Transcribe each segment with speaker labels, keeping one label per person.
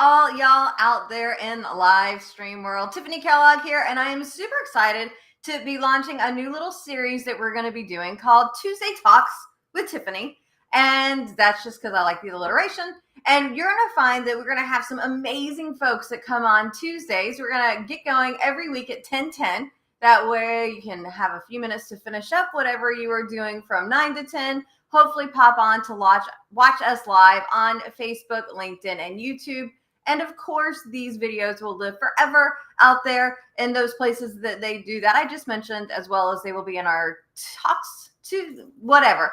Speaker 1: all y'all out there in live stream world. Tiffanie Kellog here, and I am super excited to be launching a new little series that we're going to be doing called Tuesday Talks with Tiffanie. And that's just because I like the alliteration. And you're going to find that we're going to have some amazing folks that come on Tuesdays. We're going to get going every week at 10:10. That way you can have a few minutes to finish up whatever you are doing from 9 to 10. Hopefully pop on to watch us live on Facebook, LinkedIn, and YouTube. And of course, these videos will live forever out there in those places that they do that I just mentioned, as well as they will be in our talks to whatever,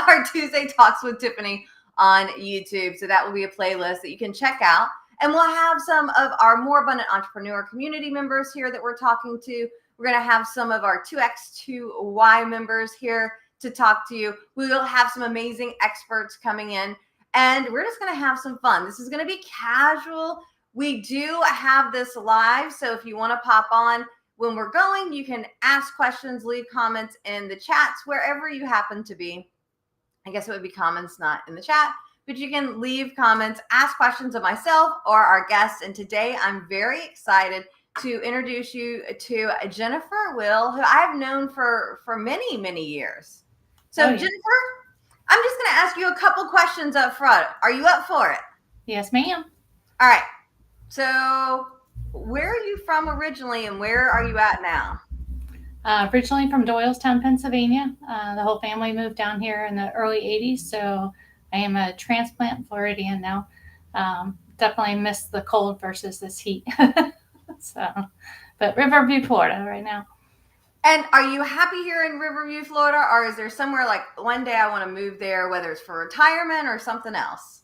Speaker 1: our Tuesday Talks with Tiffanie on YouTube. So that will be a playlist that you can check out. And we'll have some of our more abundant entrepreneur community members here that we're talking to. We're going to have some of our 2X2Y members here to talk to you. We will have some amazing experts coming in, and we're just going to have some fun. This is going to be casual. We do have this live, so if you want to pop on when we're going, you can ask questions, leave comments in the chats, wherever you happen to be. I guess it would be comments, not in the chat, but you can leave comments, ask questions of myself or our guests. And today I'm very excited to introduce you to Jennifer Weil, who I've known for many, many years. So Jennifer, I'm just going to ask you a couple questions up front. Are you up for it?
Speaker 2: Yes, ma'am.
Speaker 1: All right. So where are you from originally and where are you at now?
Speaker 2: Originally from Doylestown, Pennsylvania. The whole family moved down here in the early 80s, so I am a transplant Floridian now. Definitely miss the cold versus this heat. But Riverview, Florida right now.
Speaker 1: And are you happy here in Riverview, Florida, or is there somewhere like one day I want to move there, whether it's for retirement or something else?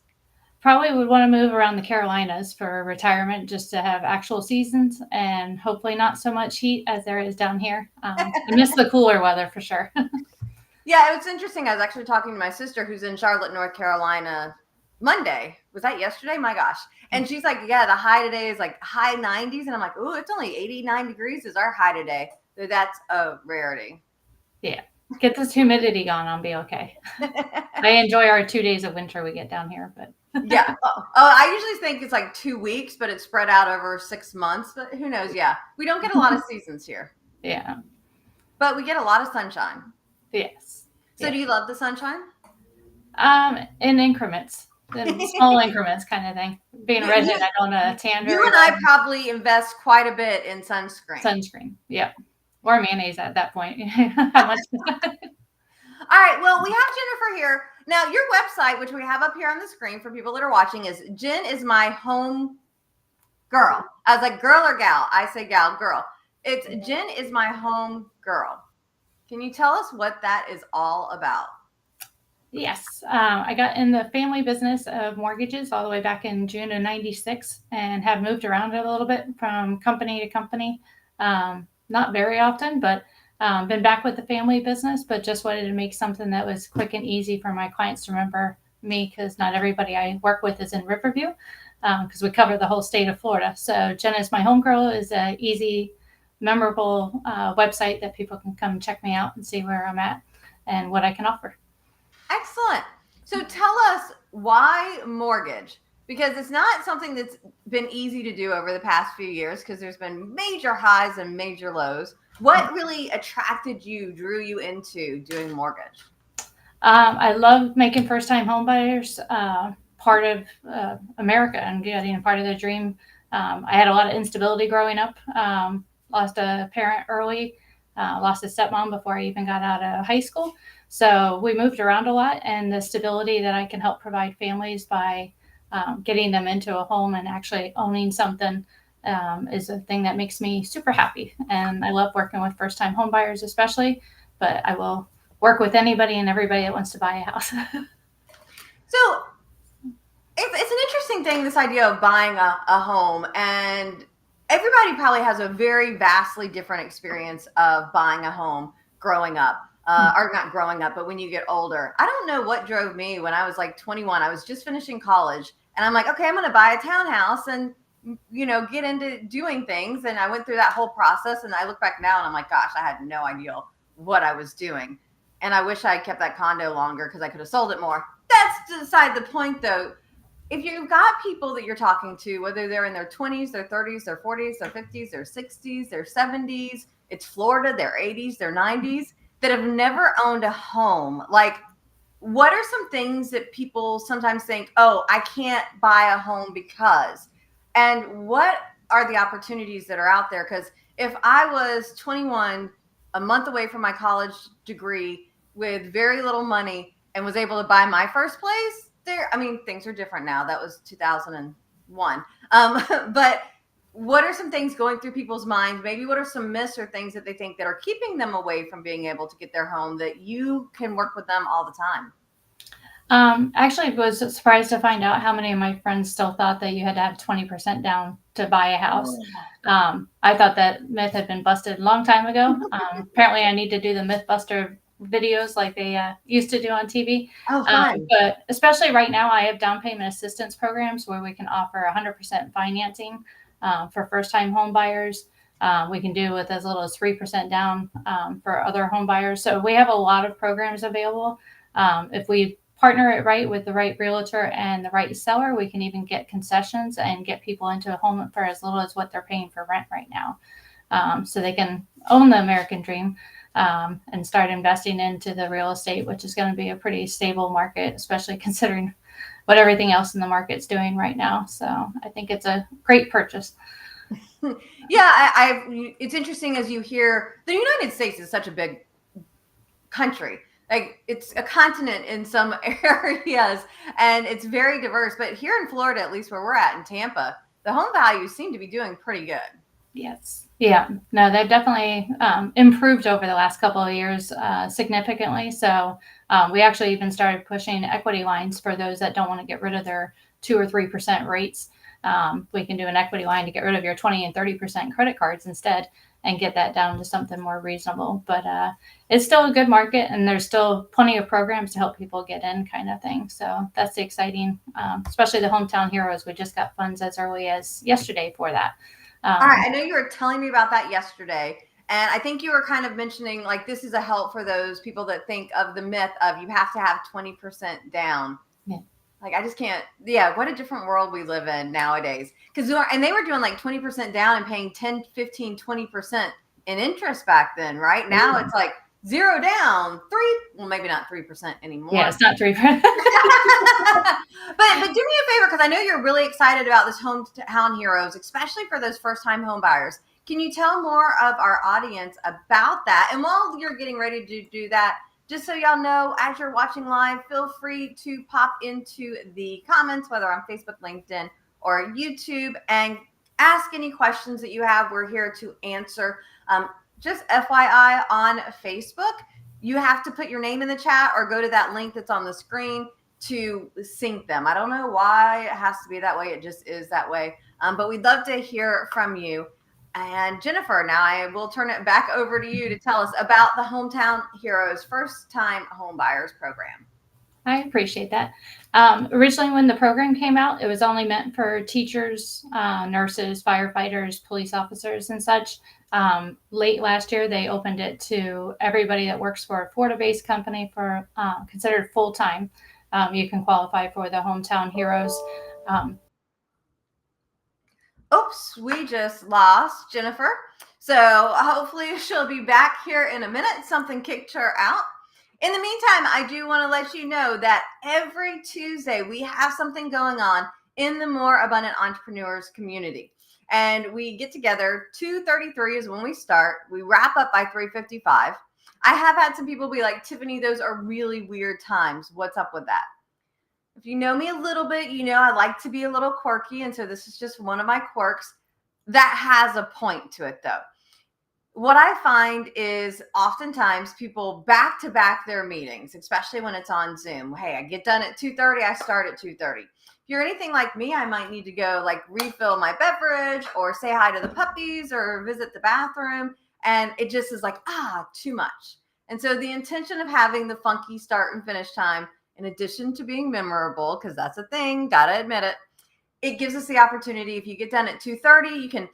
Speaker 2: Probably would want to move around the Carolinas for retirement, just to have actual seasons and hopefully not so much heat as there is down here. I miss the cooler weather for sure.
Speaker 1: Yeah, it was interesting. I was actually talking to my sister who's in Charlotte, North Carolina Monday. Was that yesterday? My gosh. And she's like, yeah, the high today is like high 90s. And I'm like, oh, it's only 89 degrees is our high today. So that's a rarity.
Speaker 2: Yeah. Get this humidity gone, I'll be okay. I enjoy our 2 days of winter we get down here, but
Speaker 1: yeah. I usually think it's like 2 weeks, but it's spread out over 6 months. But who knows? Yeah, we don't get a lot of seasons here.
Speaker 2: Yeah,
Speaker 1: but we get a lot of sunshine.
Speaker 2: Yes.
Speaker 1: So do you love the sunshine?
Speaker 2: In increments, in small increments, kind of thing. Being a redhead, I don't tan.
Speaker 1: You and I probably invest quite a bit in sunscreen.
Speaker 2: Sunscreen, yeah. Or mayonnaise at that point. How much?
Speaker 1: All right. Well, we have Jennifer here. Now, your website, which we have up here on the screen for people that are watching, is Jen is my home girl. I was like, girl or gal? I say gal, girl. It's Jen is my home girl. Can you tell us what that is all about?
Speaker 2: Yes. I got in the family business of mortgages all the way back in June of 96 and have moved around a little bit from company to company. Not very often, but been back with the family business, but just wanted to make something that was quick and easy for my clients to remember me, because not everybody I work with is in Riverview, because we cover the whole state of Florida. So Jen is my home girl is an easy, memorable website that people can come check me out and see where I'm at and what I can offer.
Speaker 1: Excellent. So tell us, why mortgage? Because it's not something that's been easy to do over the past few years, because there's been major highs and major lows. What really attracted you, drew you into doing mortgage?
Speaker 2: I love making first-time home buyers part of America and getting a part of their dream. I had a lot of instability growing up. Lost a parent early, lost a stepmom before I even got out of high school. So we moved around a lot, and the stability that I can help provide families by getting them into a home and actually owning something is a thing that makes me super happy. And I love working with first-time home buyers especially, but I will work with anybody and everybody that wants to buy a house.
Speaker 1: So it's an interesting thing, this idea of buying a home, and everybody probably has a very vastly different experience of buying a home growing up. Or not growing up, but when you get older. I don't know what drove me when I was like 21. I was just finishing college, and I'm like, okay, I'm going to buy a townhouse and, get into doing things. And I went through that whole process, and I look back now and I'm like, gosh, I had no idea what I was doing. And I wish I had kept that condo longer because I could have sold it more. That's beside the point, though. if you've got people that you're talking to, whether they're in their 20s, their 30s, their 40s, their 50s, their 60s, their 70s, it's Florida, their 80s, their 90s, that have never owned a home, like, what are some things that people sometimes think, oh, I can't buy a home because, and what are the opportunities that are out there? Because if I was 21, a month away from my college degree with very little money and was able to buy my first place, I mean, things are different now. That was 2001. But what are some things going through people's minds? Maybe what are some myths or things that they think that are keeping them away from being able to get their home, that you can work with them all the time?
Speaker 2: Actually, I was surprised to find out how many of my friends still thought that you had to have 20% down to buy a house. I thought that myth had been busted a long time ago. Apparently, I need to do the Mythbuster videos like they used to do on TV.
Speaker 1: Oh, fun.
Speaker 2: But especially right now, I have down payment assistance programs where we can offer 100% financing for first-time home buyers. We can do with as little as 3% down for other home buyers. So we have a lot of programs available. If we partner it right with the right realtor and the right seller, we can even get concessions and get people into a home for as little as what they're paying for rent right now. So they can own the American dream and start investing into the real estate, which is going to be a pretty stable market, especially considering what everything else in the market's doing right now. So I think it's a great purchase.
Speaker 1: Yeah, it's interesting as you hear the United States is such a big country. Like, it's a continent in some areas and it's very diverse. But here in Florida, at least where we're at in Tampa, the home values seem to be doing pretty good.
Speaker 2: Yes. Yeah. No, they've definitely improved over the last couple of years significantly. So we actually even started pushing equity lines for those that don't want to get rid of their 2 or 3% rates. We can do an equity line to get rid of your 20 and 30% credit cards instead and get that down to something more reasonable. But it's still a good market and there's still plenty of programs to help people get in, kind of thing. So that's the exciting, especially the Hometown Heroes. We just got funds as early as yesterday for that.
Speaker 1: All right. I know you were telling me about that yesterday. And I think you were kind of mentioning, like, this is a help for those people that think of the myth of you have to have 20% down.
Speaker 2: Yeah.
Speaker 1: Like, I just can't. Yeah. What a different world we live in nowadays. And they were doing like 20% down and paying 10, 15, 20% in interest back then, right? Now it's like 0 down, 3. Well, maybe not 3% anymore.
Speaker 2: Yeah, it's not 3%.
Speaker 1: But do me a favor, because I know you're really excited about this Hometown Heroes, especially for those first-time home buyers. Can you tell more of our audience about that? And while you're getting ready to do that, just so y'all know, as you're watching live, feel free to pop into the comments, whether on Facebook, LinkedIn, or YouTube, and ask any questions that you have. We're here to answer. Just FYI, on Facebook, you have to put your name in the chat or go to that link that's on the screen to sync them. I don't know why it has to be that way. It just is that way. But we'd love to hear from you. And Jennifer, now I will turn it back over to you to tell us about the Hometown Heroes First Time Home Buyers Program.
Speaker 2: I appreciate that. Originally, when the program came out, it was only meant for teachers, nurses, firefighters, police officers, and such. Late last year, they opened it to everybody that works for a Florida-based company for considered full-time. You can qualify for the Hometown Heroes.
Speaker 1: Oops, we just lost Jennifer. So hopefully she'll be back here in a minute. Something kicked her out. In the meantime, I do want to let you know that every Tuesday we have something going on in the More Abundant Entrepreneurs community. And we get together, 2:33 is when we start. We wrap up by 3:55. I have had some people be like, Tiffanie, those are really weird times. What's up with that? If you know me a little bit, you know I like to be a little quirky. And so this is just one of my quirks. That has a point to it, though. What I find is oftentimes people back to back their meetings, especially when it's on Zoom. Hey, I get done at 2:30. I start at 2:30. If you're anything like me, I might need to go like refill my beverage or say hi to the puppies or visit the bathroom. And it just is like, too much. And so the intention of having the funky start and finish time, in addition to being memorable, because that's a thing, gotta admit it, it gives us the opportunity. If you get done at 2:30, you can,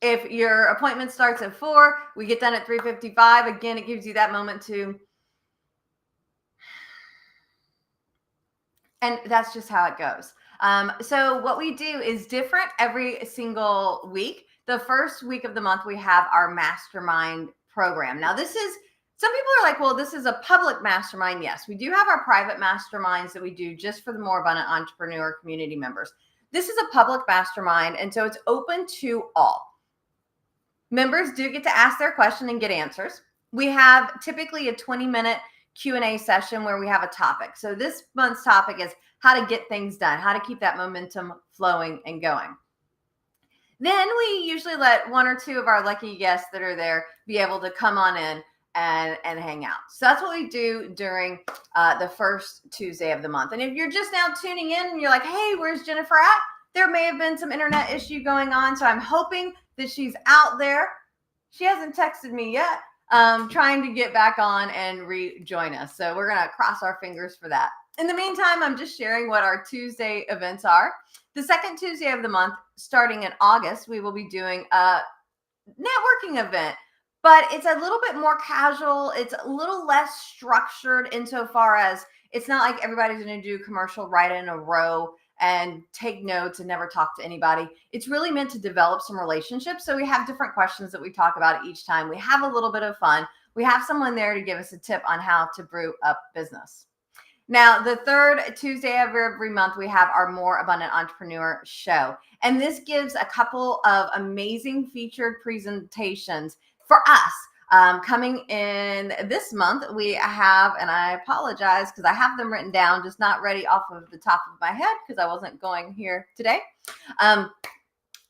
Speaker 1: if your appointment starts at 4, we get done at 3:55. Again, it gives you that moment to And that's just how it goes. So what we do is different every single week. The first week of the month, we have our mastermind program. Now, some people are like, well, this is a public mastermind. Yes, we do have our private masterminds that we do just for the More Abundant Entrepreneur community members. This is a public mastermind, and so it's open to all. Members do get to ask their question and get answers. We have typically a 20-minute Q&A session where we have a topic. So this month's topic is how to get things done, how to keep that momentum flowing and going. Then we usually let one or two of our lucky guests that are there be able to come on in and hang out. So that's what we do during the first Tuesday of the month. And if you're just now tuning in and you're like, hey, where's Jennifer at? There may have been some internet issue going on. So I'm hoping that she's out there. She hasn't texted me yet, trying to get back on and rejoin us. So we're going to cross our fingers for that. In the meantime, I'm just sharing what our Tuesday events are. The second Tuesday of the month, starting in August, we will be doing a networking event, but it's a little bit more casual. It's a little less structured insofar as it's not like everybody's going to do commercial right in a row and take notes and never talk to anybody. It's really meant to develop some relationships. So we have different questions that we talk about each time. We have a little bit of fun. We have someone there to give us a tip on how to brew up business. Now, the third Tuesday of every month, we have our More Abundant Entrepreneur show. And this gives a couple of amazing featured presentations for us. Coming in this month, we have, and I apologize because I have them written down, just not ready off of the top of my head because I wasn't going here today.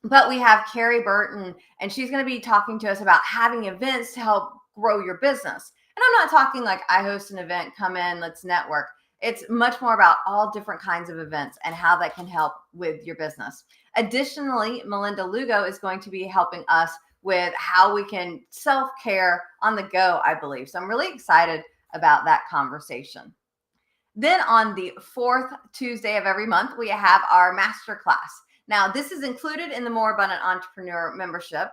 Speaker 1: But we have Carrie Burton, and she's going to be talking to us about having events to help grow your business. And I'm not talking like I host an event, come in, let's network. It's much more about all different kinds of events and how that can help with your business. Additionally, Melinda Lugo is going to be helping us with how we can self-care on the go, I believe. So I'm really excited about that conversation. Then on the fourth Tuesday of every month, we have our masterclass. Now, this is included in the More Abundant Entrepreneur membership.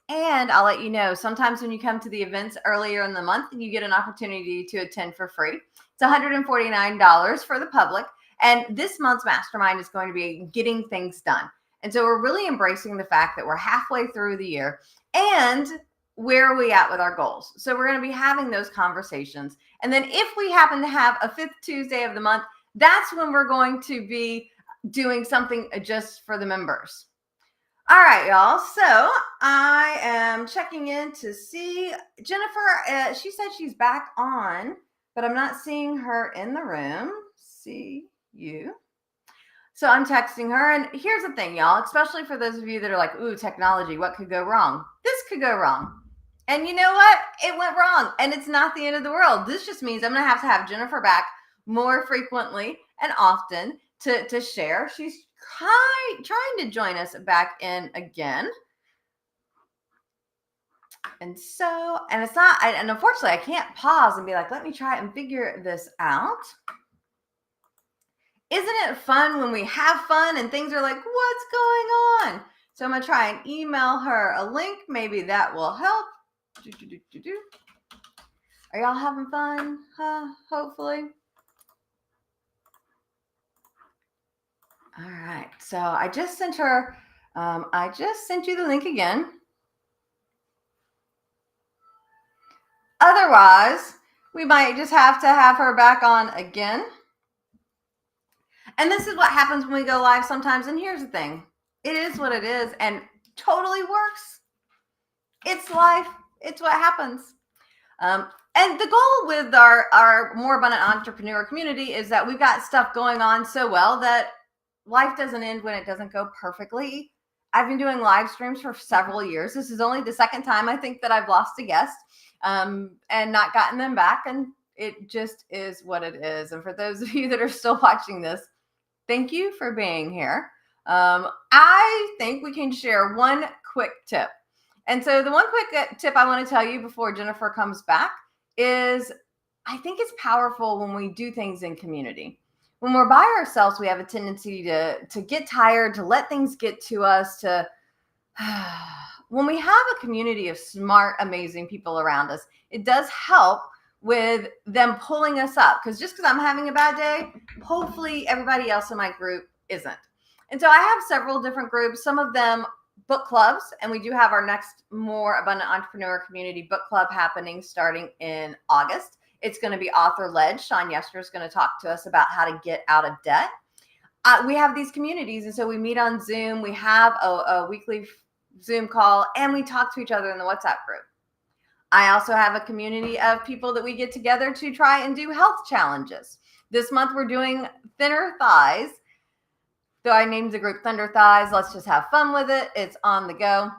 Speaker 1: And I'll let you know, sometimes when you come to the events earlier in the month, you get an opportunity to attend for free. It's $149 for the public. And this month's mastermind is going to be getting things done. And so we're really embracing the fact that we're halfway through the year and where are we at with our goals? So we're going to be having those conversations. And then if we happen to have a fifth Tuesday of the month, that's when we're going to be doing something just for the members. All right, y'all. So I am checking in to see Jennifer. She said she's back on, but I'm not seeing her in the room. See you. So I'm texting her. And here's the thing, y'all, especially for those of you that are like, ooh, technology, what could go wrong? This could go wrong. And you know what? It went wrong. And it's not the end of the world. This just means I'm going to have Jennifer back more frequently and often to share. She's trying to join us back in again. And it's not, and unfortunately, I can't pause and be like, let me try and figure this out. Isn't it fun when we have fun and things are like, what's going on? So I'm going to try and email her a link. Maybe that will help. Are y'all having fun? Hopefully. All right. So I just sent her, I just sent you the link again. Otherwise, we might just have to have her back on again. And this is what happens when we go live sometimes. And here's the thing. It is what it is and totally works. It's life. It's what happens. And the goal with our More Abundant Entrepreneur community is that we've got stuff going on so well that life doesn't end when it doesn't go perfectly. I've been doing live streams for several years. This is only the second time I think that I've lost a guest and not gotten them back. And it just is what it is. And for those of you that are still watching this, thank you for being here. I think we can share one quick tip. And so the one quick tip I want to tell you before Jennifer comes back is I think it's powerful when we do things in community. When we're by ourselves, we have a tendency to get tired, to let things get to us, when we have a community of smart, amazing people around us, it does help with them pulling us up. Because just because I'm having a bad day, hopefully everybody else in my group isn't. And so I have several different groups, some of them book clubs, and we do have our next More Abundant Entrepreneur Community book club happening starting in August. It's going to be author-led. Sean Yester is going to talk to us about how to get out of debt. We have these communities, and so we meet on Zoom. We have a weekly Zoom call, and we talk to each other in the WhatsApp group. I also have a community of people that we get together to try and do health challenges. This month we're doing thinner thighs. So I named the group Thunder Thighs. Let's just have fun with it. It's on the go.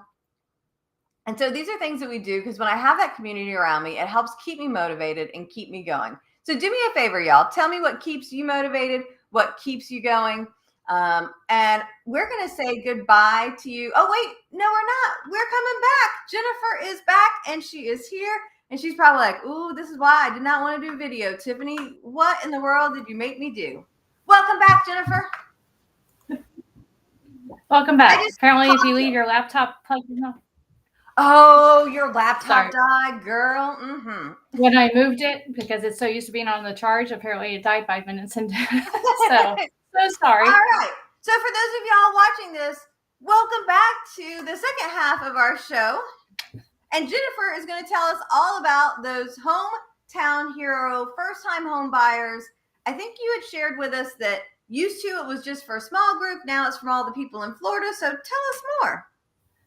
Speaker 1: And so these are things that we do because when I have that community around me, it helps keep me motivated and keep me going. So do me a favor, y'all. Tell me what keeps you motivated, what keeps you going. And we're going to say goodbye to you. Oh, wait, no, we're not. We're coming back. Jennifer is back and she is here. And she's probably like, ooh, this is why I did not want to do video. Tiffanie, what in the world did you make me do? Welcome back, Jennifer.
Speaker 2: Welcome back. Apparently, if you leave your laptop plugged in.
Speaker 1: Oh, your laptop died, girl. Mm-hmm.
Speaker 2: When I moved it, because it's so used to being on the charge, apparently it died 5 minutes into so sorry.
Speaker 1: All right. So for those of y'all watching this, welcome back to the second half of our show. And Jennifer is going to tell us all about those hometown hero first-time home buyers. I think you had shared with us that used to it was just for a small group. Now it's from all the people in Florida. So tell us more.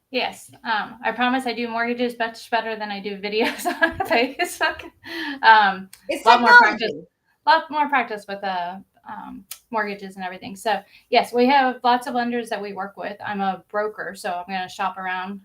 Speaker 2: Yes. I promise I do mortgages much better than I do videos on Facebook.
Speaker 1: It's
Speaker 2: a lot more practice with mortgages and everything. So yes, we have lots of lenders that we work with. I'm a broker, so I'm going to shop around.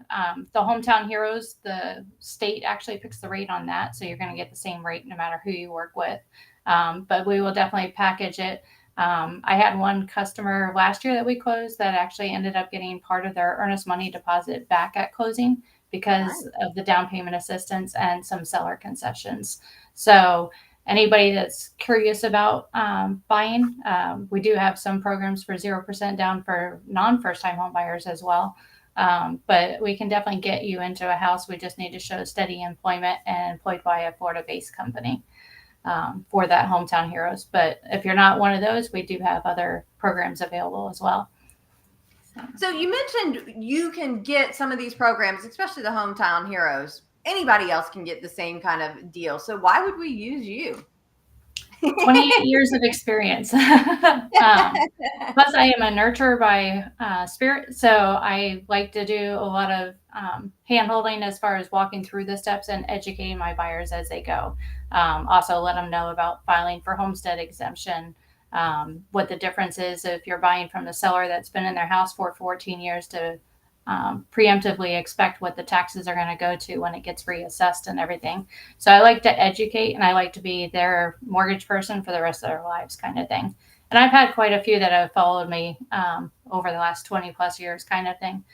Speaker 2: The hometown heroes, the state actually picks the rate on that. So you're going to get the same rate no matter who you work with. But we will definitely package it. I had one customer last year that we closed that actually ended up getting part of their earnest money deposit back at closing because of the down payment assistance and some seller concessions. So anybody that's curious about buying, we do have some programs for 0% down for non-first time home buyers as well. But we can definitely get you into a house. We just need to show steady employment and employed by a Florida-based company. For that hometown heroes. But if you're not one of those, we do have other programs available as well.
Speaker 1: So you mentioned you can get some of these programs, especially the hometown heroes. Anybody else can get the same kind of deal. So why would we use you?
Speaker 2: 28 years of experience. Plus I am a nurturer by spirit. So I like to do a lot of hand-holding as far as walking through the steps and educating my buyers as they go. Also let them know about filing for homestead exemption, what the difference is if you're buying from a seller that's been in their house for 14 years to preemptively expect what the taxes are going to go to when it gets reassessed and everything. So I like to educate and I like to be their mortgage person for the rest of their lives kind of thing. And I've had quite a few that have followed me over the last 20 plus years kind of thing.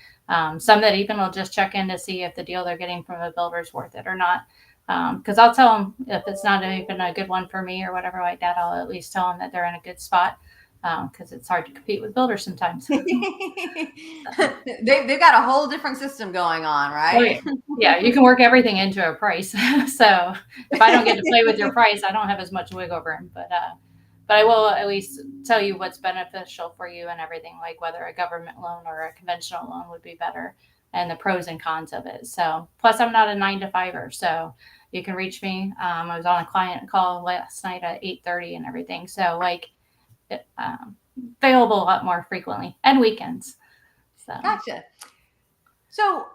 Speaker 2: Some that even will just check in to see if the deal they're getting from a builder is worth it or not. Because I'll tell them if it's not even a good one for me or whatever like that, I'll at least tell them that they're in a good spot. Because it's hard to compete with builders sometimes.
Speaker 1: They've got a whole different system going on, right?
Speaker 2: Oh, yeah, you can work everything into a price. So if I don't get to play with your price, I don't have as much wiggle room. But I will at least tell you what's beneficial for you and everything, like whether a government loan or a conventional loan would be better and the pros and cons of it. So plus I'm not a 9-to-5er, so you can reach me. I was on a client call last night at 8:30 and everything. So like, available a lot more frequently and weekends. So.
Speaker 1: Gotcha. So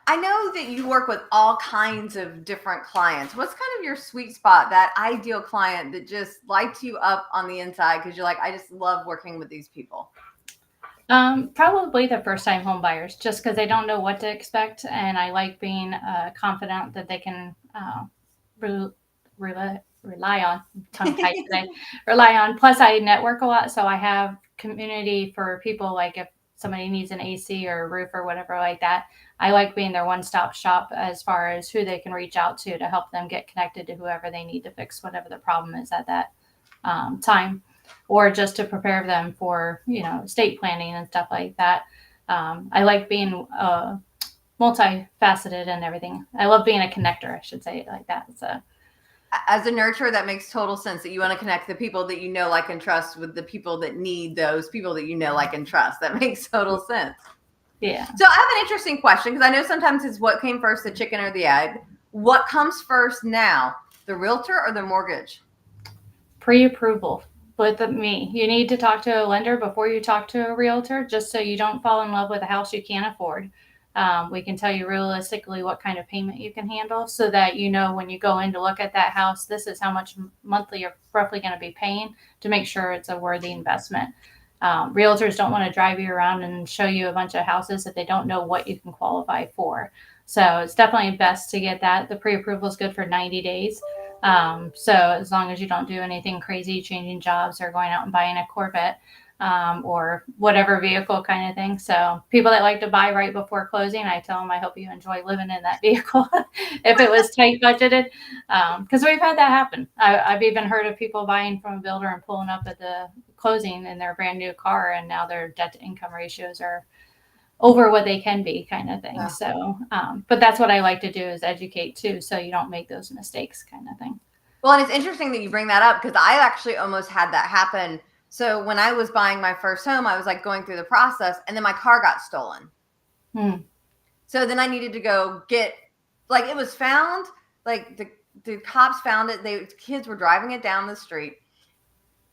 Speaker 1: I know that you work with all kinds of different clients. What's kind of your sweet spot, that ideal client that just lights you up on the inside because you're like, I just love working with these people?
Speaker 2: Probably the first time home buyers, just because they don't know what to expect. And I like being confident that they can rely on, tongue tied today, rely on. Plus I network a lot. So I have community for people, like if somebody needs an AC or a roof or whatever like that, I like being their one-stop shop as far as who they can reach out to help them get connected to whoever they need to fix whatever the problem is at that time, or just to prepare them for, estate planning and stuff like that. I like being multifaceted and everything. I love being a connector, I should say it like that. So
Speaker 1: As a nurturer, that makes total sense, that you want to connect the people that you know, like, and trust with the people that need those people that you know, like, and trust. That makes total sense.
Speaker 2: Yeah.
Speaker 1: So I have an interesting question, because I know sometimes it's what came first, the chicken or the egg. What comes first now, the realtor or the mortgage?
Speaker 2: Pre-approval with me. You need to talk to a lender before you talk to a realtor, just so you don't fall in love with a house you can't afford. We can tell you realistically what kind of payment you can handle, so that you know when you go in to look at that house, this is how much monthly you're roughly going to be paying, to make sure it's a worthy investment. Realtors don't want to drive you around and show you a bunch of houses that they don't know what you can qualify for. So it's definitely best to get that. The pre-approval is good for 90 days. So as long as you don't do anything crazy, changing jobs or going out and buying a Corvette, or whatever vehicle kind of thing. So people that like to buy right before closing, I tell them, I hope you enjoy living in that vehicle if it was tight budgeted. Because we've had that happen. I've even heard of people buying from a builder and pulling up at the closing in their brand new car, and now their debt to income ratios are over what they can be, kind of thing.
Speaker 1: Yeah.
Speaker 2: So, but that's what I like to do, is educate too, so you don't make those mistakes, kind of thing.
Speaker 1: Well, and it's interesting that you bring that up, because I actually almost had that happen. So when I was buying my first home, I was like going through the process, and then my car got stolen. So then I needed to go get, like, it was found, like the cops found it. The kids were driving it down the street.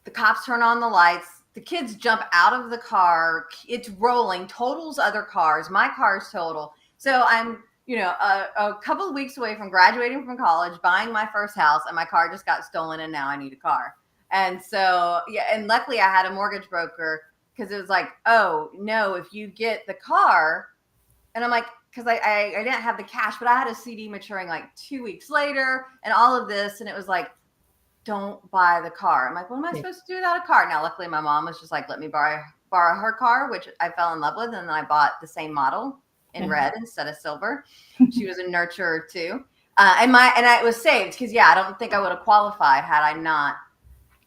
Speaker 1: The cops turn on the lights. The kids jump out of the car. It's rolling, totals other cars. My car's total. So I'm, a couple of weeks away from graduating from college, buying my first house, and my car just got stolen, and now I need a car. And so, yeah, and luckily I had a mortgage broker, because it was like, oh, no, if you get the car, and I'm like, because I didn't have the cash, but I had a CD maturing like 2 weeks later and all of this, and it was like, don't buy the car. I'm like, what am I supposed to do without a car? Now, luckily, my mom was just like, let me borrow her car, which I fell in love with. And then I bought the same model in red instead of silver. She was a nurturer too. And it was saved, because, I don't think I would have qualified had I not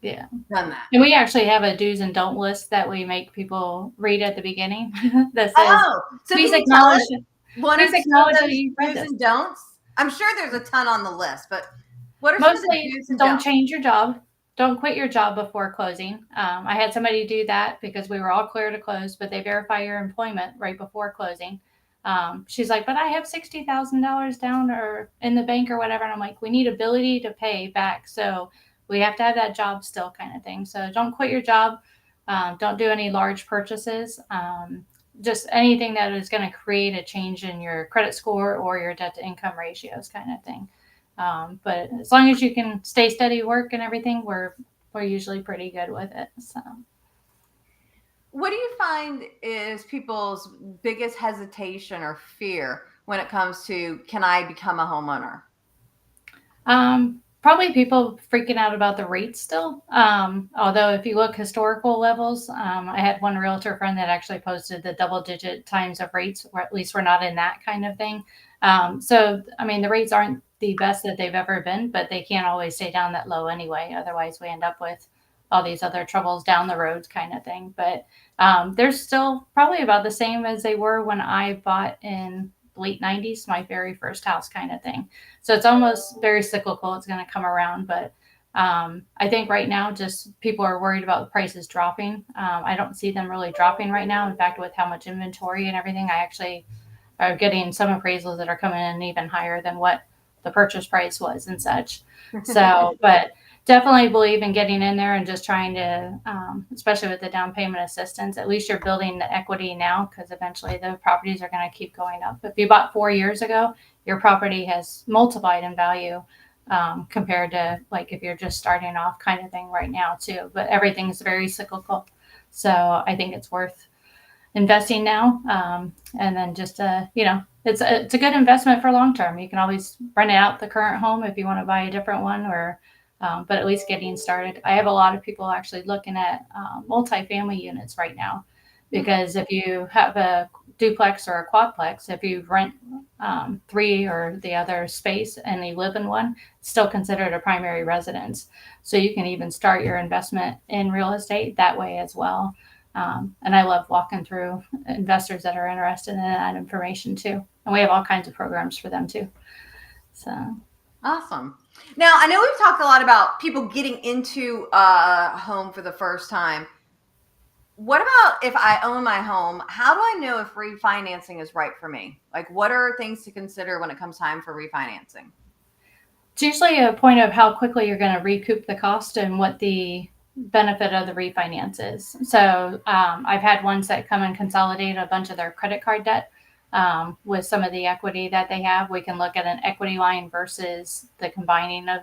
Speaker 1: done that.
Speaker 2: And we actually have a do's and don't list that we make people read at the beginning that says,
Speaker 1: so
Speaker 2: please acknowledge
Speaker 1: that you do's and don'ts. I'm sure there's a ton on the list, but what are some of the do's and don'ts?
Speaker 2: Don't change your job. Don't quit your job before closing. I had somebody do that because we were all clear to close, but they verify your employment right before closing. She's like, but I have $60,000 down or in the bank or whatever. And I'm like, we need ability to pay back. So we have to have that job still, kind of thing. So don't quit your job. Don't do any large purchases. Just anything that is going to create a change in your credit score or your debt to income ratios, kind of thing. But as long as you can stay steady, work and everything, we're usually pretty good with it. So,
Speaker 1: what do you find is people's biggest hesitation or fear when it comes to, can I become a homeowner?
Speaker 2: Probably people freaking out about the rates still. Although if you look historical levels, I had one realtor friend that actually posted the double-digit times of rates, or at least we're not in that kind of thing. So, I mean, the rates aren't the best that they've ever been, but they can't always stay down that low anyway. Otherwise, we end up with all these other troubles down the road, kind of thing. But they're still probably about the same as they were when I bought in late 90s, my very first house, kind of thing. So it's almost very cyclical. It's going to come around. But I think right now, just people are worried about the prices dropping. I don't see them really dropping right now. In fact, with how much inventory and everything, I actually are getting some appraisals that are coming in even higher than what the purchase price was and such. So, but definitely believe in getting in there and just trying to, especially with the down payment assistance, at least you're building the equity now, because eventually the properties are going to keep going up. If you bought 4 years ago, your property has multiplied in value compared to like if you're just starting off, kind of thing right now too. But everything's very cyclical. So I think it's worth investing now. And then just, it's a good investment for long term. You can always rent out the current home if you want to buy a different one, or but at least getting started. I have a lot of people actually looking at multifamily units right now, because if you have a duplex or a quadplex, if you rent 3 or the other space and you live in one, it's still considered a primary residence. So you can even start your investment in real estate that way as well. And I love walking through investors that are interested in that information too. And we have all kinds of programs for them too. So
Speaker 1: awesome. Now, I know we've talked a lot about people getting into a home for the first time. What about if I own my home? How do I know if refinancing is right for me? Like, what are things to consider when it comes time for refinancing?
Speaker 2: It's usually a point of how quickly you're going to recoup the cost and what the benefit of the refinance is. So I've had ones that come and consolidate a bunch of their credit card debt with some of the equity that they have. We can look at an equity line versus the combining of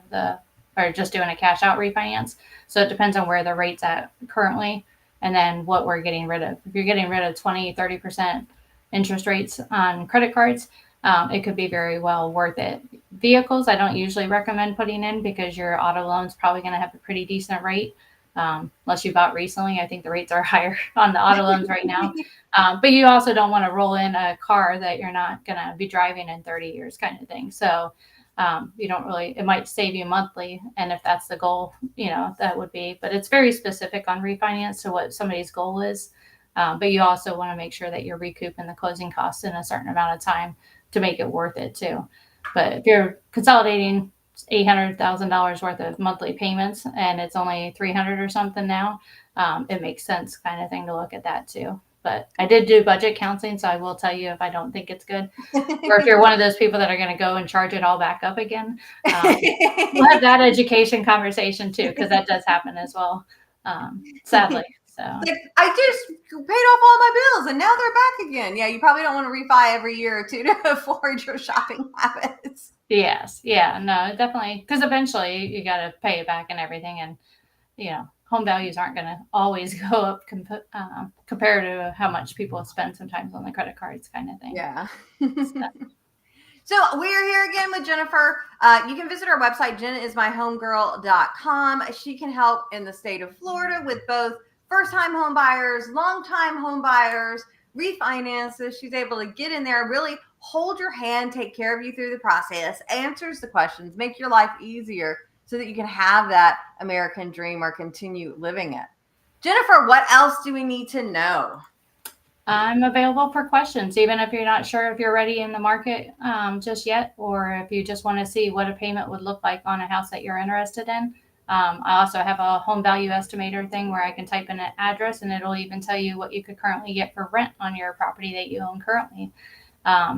Speaker 2: or just doing a cash out refinance. So it depends on where the rate's at currently and then what we're getting rid of. If you're getting rid of 20, 30% interest rates on credit cards, it could be very well worth it. Vehicles, I don't usually recommend putting in because your auto loan's probably going to have a pretty decent rate. Unless you bought recently, I think the rates are higher on the auto loans right now. But you also don't want to roll in a car that you're not going to be driving in 30 years kind of thing. So you don't really, it might save you monthly. And if that's the goal, that would be, but it's very specific on refinance to what somebody's goal is. But you also want to make sure that you're recouping the closing costs in a certain amount of time to make it worth it too. But if you're consolidating $800,000 worth of monthly payments and it's only 300 or something now, it makes sense kind of thing to look at that too. But I did do budget counseling, so I will tell you if I don't think it's good, or if you're one of those people that are going to go and charge it all back up again. We'll have that education conversation too, because that does happen as well, sadly. So
Speaker 1: Like, I just paid off all my bills and now they're back again. Yeah, you probably don't want to refi every year or two to afford your shopping habits.
Speaker 2: yes, yeah, no, definitely, because eventually you got to pay it back and everything, and home values aren't going to always go up compared to how much people spend sometimes on the credit cards kind of thing.
Speaker 1: Yeah.
Speaker 2: So,
Speaker 1: So we're here again with Jennifer. You can visit our website, jennaismyhomegirl.com. She can help in the state of Florida with both first-time home buyers, long-time home buyers, refinances. She's able to get in there, really hold your hand, take care of you through the process, answers the questions, make your life easier so that you can have that American dream or continue living it. Jennifer, what else do we need to know?
Speaker 2: I'm available for questions, even if you're not sure if you're ready in the market just yet, or if you just want to see what a payment would look like on a house that you're interested in. I also have a home value estimator thing where I can type in an address and it'll even tell you what you could currently get for rent on your property that you own currently.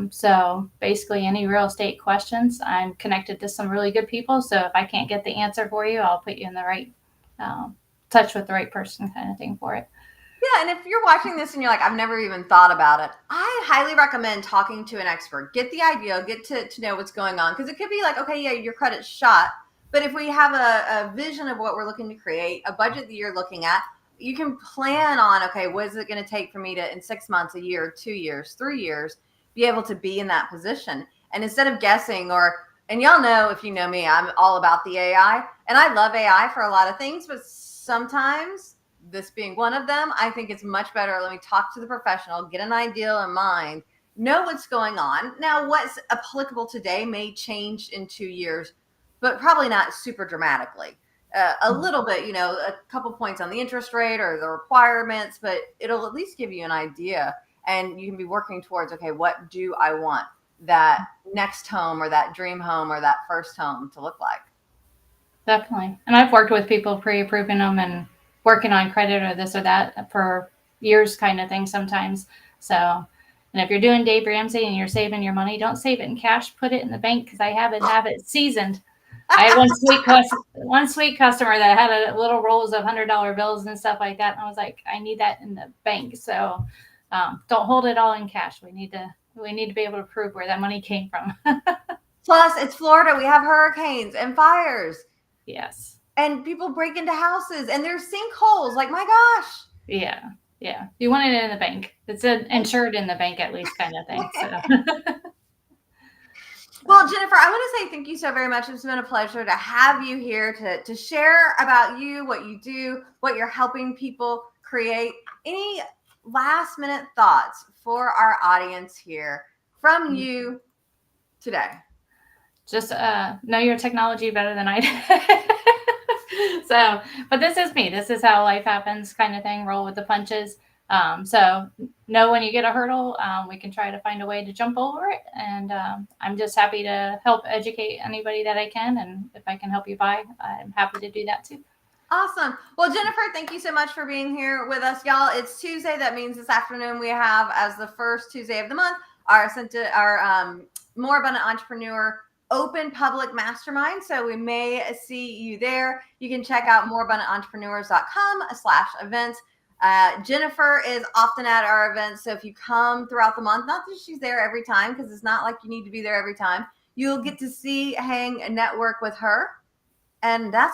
Speaker 2: So basically any real estate questions, I'm connected to some really good people. So if I can't get the answer for you, I'll put you in the right touch with the right person kind of thing for it.
Speaker 1: Yeah, and if you're watching this and you're like, I've never even thought about it, I highly recommend talking to an expert. Get the idea, get to know what's going on. Because it could be like, okay, yeah, your credit's shot. But if we have a vision of what we're looking to create, a budget that you're looking at, you can plan on, okay, what is it going to take for me to, in 6 months, a year, 2 years, 3 years, be able to be in that position. And instead of guessing and y'all know, if you know me, I'm all about the AI. And I love AI for a lot of things, but sometimes, this being one of them, I think it's much better. Let me talk to the professional, get an idea in mind, know what's going on. Now, what's applicable today may change in 2 years, but probably not super dramatically. A little bit, a couple points on the interest rate or the requirements, but it'll at least give you an idea. And you can be working towards, okay, what do I want that next home or that dream home or that first home to look like?
Speaker 2: Definitely. And I've worked with people pre-approving them and working on credit or this or that for years kind of thing sometimes. So, and if you're doing Dave Ramsey and you're saving your money, don't save it in cash, put it in the bank because I have it seasoned. I had one sweet customer that had a little rolls of $100 bills and stuff like that. And I was like, I need that in the bank. So don't hold it all in cash. We need to be able to prove where that money came from.
Speaker 1: Plus, it's Florida. We have hurricanes and fires.
Speaker 2: Yes.
Speaker 1: And people break into houses and there's sinkholes. Like, my gosh.
Speaker 2: Yeah. Yeah. You want it in the bank. It's insured in the bank at least kind of thing. So.
Speaker 1: Well, Jennifer, I want to say thank you so very much. It's been a pleasure to have you here to share about you, what you do, what you're helping people create. Any last minute thoughts for our audience here from you today?
Speaker 2: Just know your technology better than I do. So, but this is me. This is how life happens kind of thing. Roll with the punches. So know when you get a hurdle, we can try to find a way to jump over it. And I'm just happy to help educate anybody that I can. And if I can help you buy, I'm happy to do that too.
Speaker 1: Awesome. Well, Jennifer, thank you so much for being here with us, y'all. It's Tuesday. That means this afternoon we have, as the first Tuesday of the month, our More Abundant Entrepreneur Open Public Mastermind. So we may see you there. You can check out moreabundantentrepreneurs.com/events. Jennifer is often at our events. So if you come throughout the month, not that she's there every time, because it's not like you need to be there every time, you'll get to see, hang, and network with her. And that's what